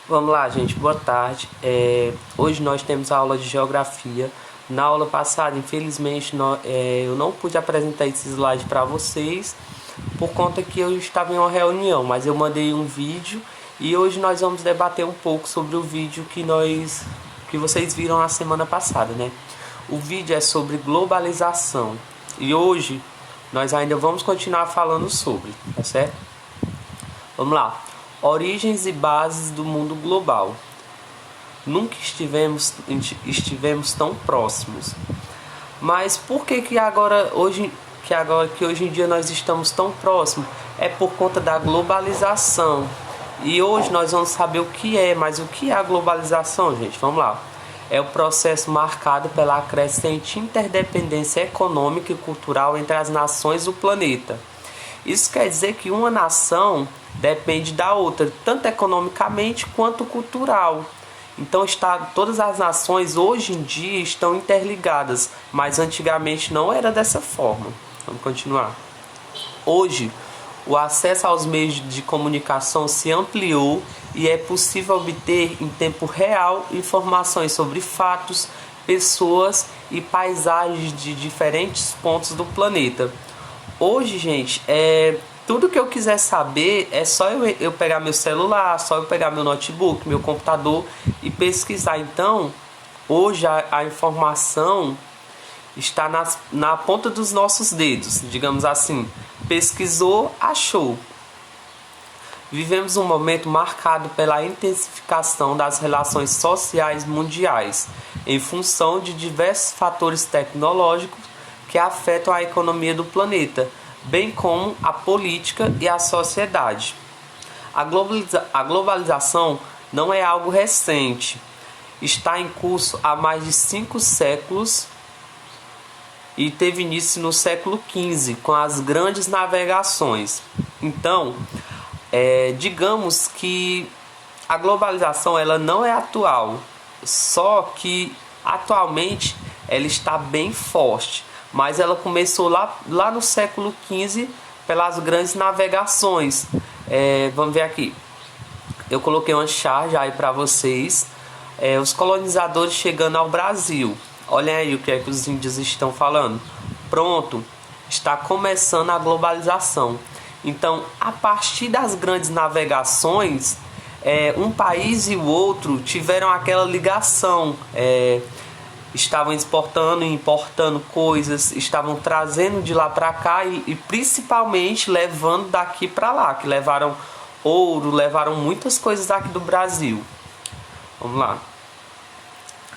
Vamos lá, gente. Boa tarde. Hoje nós temos a aula de geografia. Na aula passada, infelizmente, eu não pude apresentar esse slide para vocês por conta que eu estava em uma reunião, mas eu mandei um vídeo e hoje nós vamos debater um pouco sobre o vídeo que vocês viram na semana passada, né? O vídeo é sobre globalização e hoje nós ainda vamos continuar falando sobre, tá certo? Vamos lá. Origens e bases do mundo global. Nunca estivemos tão próximos. Mas por que hoje em dia nós estamos tão próximos? É por conta da globalização. E hoje nós vamos saber o que é, mas o que é a globalização, gente? Vamos lá. É o processo marcado pela crescente interdependência econômica e cultural entre as nações do planeta. Isso quer dizer que uma nação depende da outra, tanto economicamente quanto cultural. Então todas as nações hoje em dia estão interligadas, mas antigamente não era dessa forma. Vamos continuar. Hoje, o acesso aos meios de comunicação se ampliou e é possível obter em tempo real informações sobre fatos, pessoas e paisagens de diferentes pontos do planeta. Hoje, gente, tudo que eu quiser saber é só eu pegar meu celular, só eu pegar meu notebook, meu computador e pesquisar. Então, hoje a informação está na ponta dos nossos dedos, digamos assim. Pesquisou, achou. Vivemos um momento marcado pela intensificação das relações sociais mundiais, em função de diversos fatores tecnológicos que afetam a economia do planeta, bem como a política e a sociedade. A globalização não é algo recente, está em curso há mais de 5 séculos e teve início no século XV, com as grandes navegações. Então, digamos que a globalização ela não é atual, só que atualmente ela está bem forte. Mas ela começou lá no século XV pelas grandes navegações. Vamos ver aqui. Eu coloquei uma charge aí para vocês. Os colonizadores chegando ao Brasil. Olhem aí o que é que os índios estão falando. Pronto, está começando a globalização. Então, a partir das grandes navegações, um país e o outro tiveram aquela ligação. Estavam exportando e importando coisas, estavam trazendo de lá para cá e principalmente levando daqui para lá, que levaram ouro, levaram muitas coisas daqui do Brasil. Vamos lá.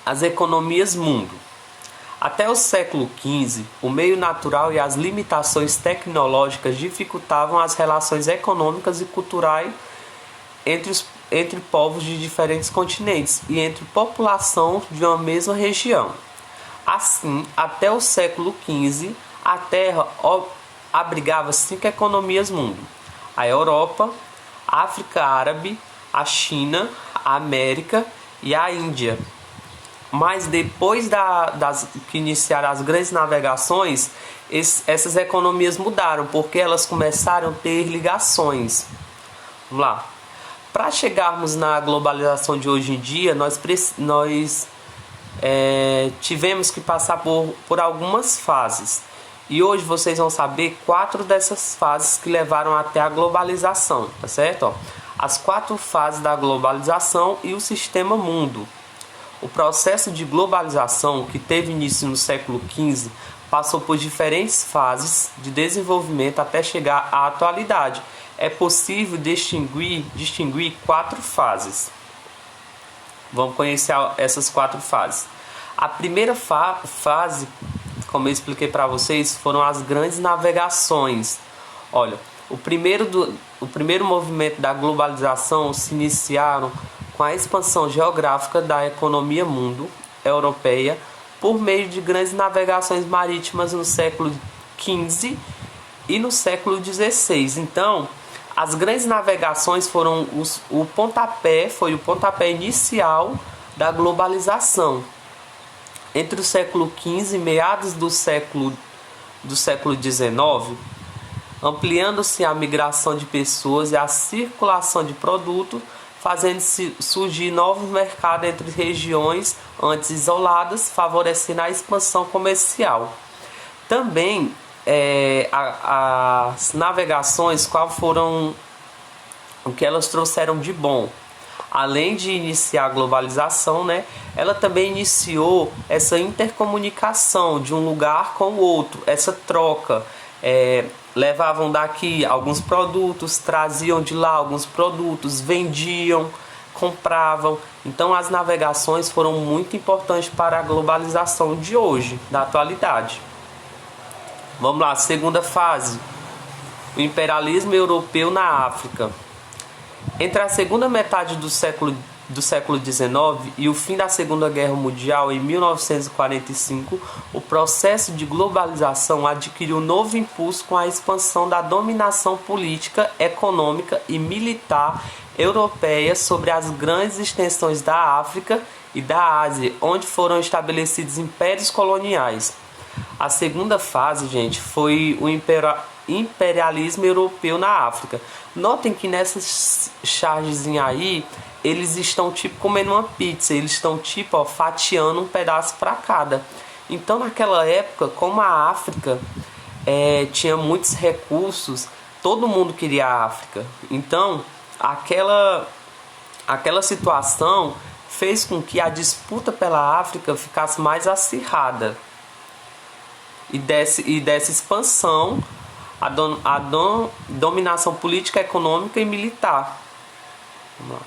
As economias mundo. Até o século XV, o meio natural e as limitações tecnológicas dificultavam as relações econômicas e culturais entre povos de diferentes continentes e entre população de uma mesma região. Assim, até o século XV, a Terra abrigava 5 economias mundo: a Europa, a África Árabe, a China, a América e a Índia. Mas depois que iniciaram as grandes navegações, essas economias mudaram, porque elas começaram a ter ligações. Vamos lá. Para chegarmos na globalização de hoje em dia, nós tivemos que passar por algumas fases. E hoje vocês vão saber 4 dessas fases que levaram até a globalização, tá certo? As 4 fases da globalização e o sistema mundo. O processo de globalização, que teve início no século XV, passou por diferentes fases de desenvolvimento até chegar à atualidade. É possível distinguir 4 fases. Vamos conhecer essas 4 fases. A primeira fase, como eu expliquei para vocês, foram as grandes navegações. Olha, o primeiro movimento da globalização se iniciaram com a expansão geográfica da economia mundo europeia por meio de grandes navegações marítimas no século XV e no século XVI. Então, as grandes navegações foram o pontapé inicial da globalização. Entre o século XV e meados do século XIX, ampliando-se a migração de pessoas e a circulação de produtos, fazendo surgir novos mercados entre regiões antes isoladas, favorecendo a expansão comercial. Também as navegações, qual foram o que elas trouxeram de bom? Além de iniciar a globalização, né, ela também iniciou essa intercomunicação de um lugar com o outro, essa troca. Levavam daqui alguns produtos, traziam de lá alguns produtos, vendiam, compravam. Então as navegações foram muito importantes para a globalização de hoje, da atualidade. Vamos lá, segunda fase, o imperialismo europeu na África. Entre a segunda metade do século XIX e o fim da Segunda Guerra Mundial, em 1945, o processo de globalização adquiriu novo impulso com a expansão da dominação política, econômica e militar europeia sobre as grandes extensões da África e da Ásia, onde foram estabelecidos impérios coloniais. A segunda fase, gente, foi o imperialismo europeu na África. Notem que nessas chargezinhas aí, eles estão tipo comendo uma pizza, eles estão tipo fatiando um pedaço para cada. Então naquela época, como a África tinha muitos recursos, todo mundo queria a África. Então aquela situação fez com que a disputa pela África ficasse mais acirrada e dessa expansão a dominação política, econômica e militar. Vamos lá.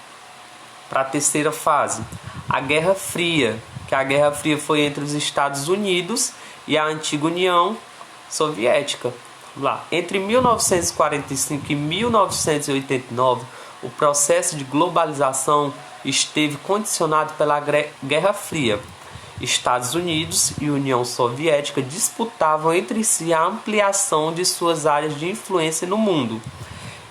Para a terceira fase, a Guerra Fria, que a Guerra Fria foi entre os Estados Unidos e a antiga União Soviética. Vamos lá. Entre 1945 e 1989, o processo de globalização esteve condicionado pela Guerra Fria. Estados Unidos e União Soviética disputavam entre si a ampliação de suas áreas de influência no mundo.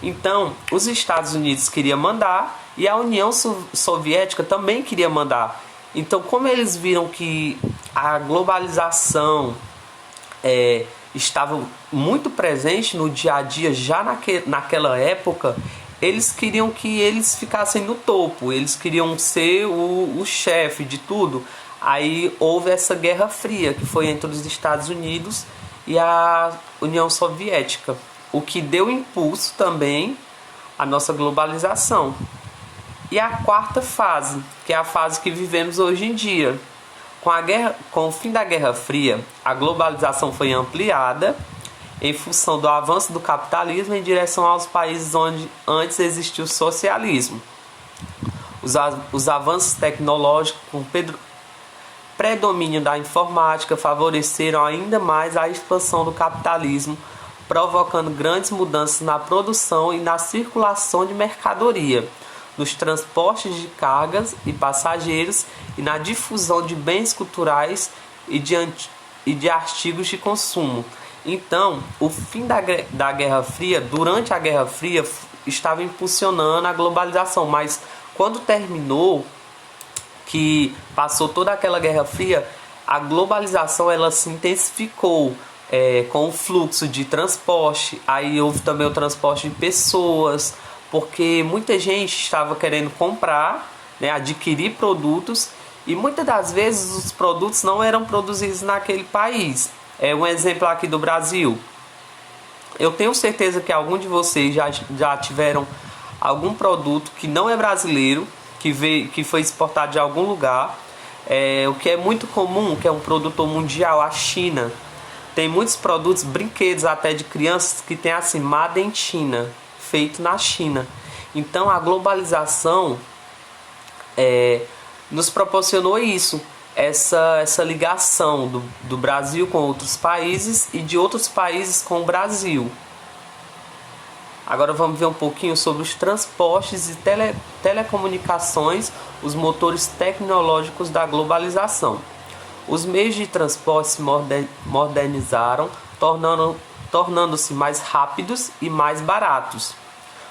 Então, os Estados Unidos queriam mandar e a União Soviética também queria mandar. Então, como eles viram que a globalização estava muito presente no dia a dia já naquela época, eles queriam que eles ficassem no topo, eles queriam ser o chefe de tudo. Aí houve essa Guerra Fria, que foi entre os Estados Unidos e a União Soviética, o que deu impulso também à nossa globalização. E a quarta fase, que é a fase que vivemos hoje em dia. Com o fim da Guerra Fria, a globalização foi ampliada em função do avanço do capitalismo em direção aos países onde antes existiu o socialismo. Os avanços tecnológicos com predomínio da informática favoreceram ainda mais a expansão do capitalismo, provocando grandes mudanças na produção e na circulação de mercadoria, nos transportes de cargas e passageiros e na difusão de bens culturais e de artigos de consumo. Então, o fim da Guerra Fria, durante a Guerra Fria, estava impulsionando a globalização, mas quando terminou, que passou toda aquela Guerra Fria, a globalização ela se intensificou com o fluxo de transporte. Aí houve também o transporte de pessoas, porque muita gente estava querendo comprar, né, adquirir produtos, e muitas das vezes os produtos não eram produzidos naquele país. Um exemplo aqui do Brasil. Eu tenho certeza que algum de vocês já tiveram algum produto que não é brasileiro, que foi exportado de algum lugar. O que é muito comum, que é um produtor mundial, a China. Tem muitos produtos, brinquedos até de crianças, que tem assim, Made in China, feito na China. Então a globalização nos proporcionou isso, essa ligação do Brasil com outros países e de outros países com o Brasil. Agora vamos ver um pouquinho sobre os transportes e telecomunicações, os motores tecnológicos da globalização. Os meios de transporte se modernizaram, tornando-se mais rápidos e mais baratos.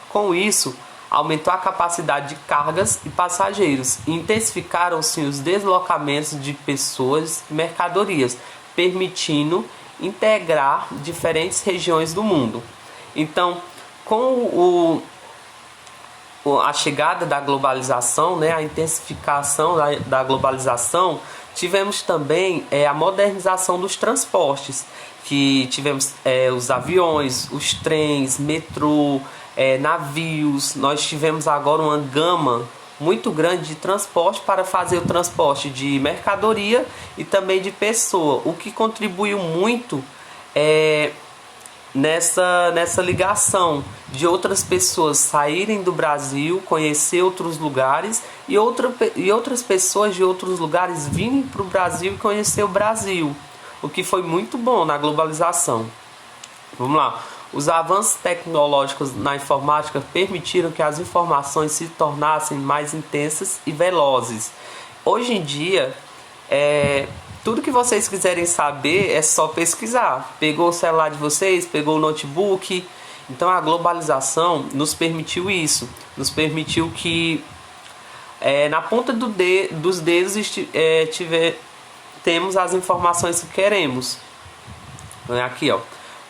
Com isso, aumentou a capacidade de cargas e passageiros e intensificaram-se os deslocamentos de pessoas e mercadorias, permitindo integrar diferentes regiões do mundo. Então, com a chegada da globalização, né, a intensificação da globalização, tivemos também a modernização dos transportes, que tivemos os aviões, os trens, metrô, navios. Nós tivemos agora uma gama muito grande de transporte para fazer o transporte de mercadoria e também de pessoa, o que contribuiu muito nessa ligação de outras pessoas saírem do Brasil, conhecer outros lugares e outras pessoas de outros lugares virem para o Brasil e conhecer o Brasil, o que foi muito bom na globalização. Vamos lá. Os avanços tecnológicos na informática permitiram que as informações se tornassem mais intensas e velozes. Hoje em dia, tudo que vocês quiserem saber é só pesquisar. Pegou o celular de vocês, pegou o notebook. Então a globalização nos permitiu isso. Nos permitiu que na ponta dos dedos temos as informações que queremos. Aqui, ó.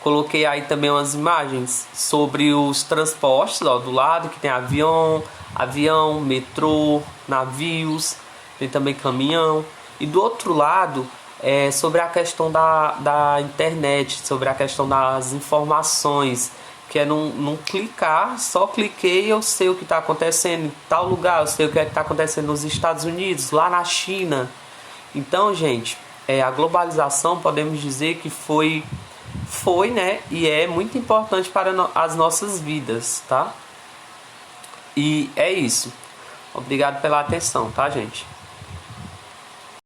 Coloquei aí também umas imagens sobre os transportes, ó, do lado que tem avião, metrô, navios, tem também caminhão. E do outro lado, sobre a questão da internet, sobre a questão das informações, que é não clicar, só cliquei e eu sei o que está acontecendo em tal lugar, eu sei o que está acontecendo nos Estados Unidos, lá na China. Então, gente, a globalização podemos dizer que foi, né, e é muito importante para as nossas vidas, tá? E é isso. Obrigado pela atenção, tá, gente?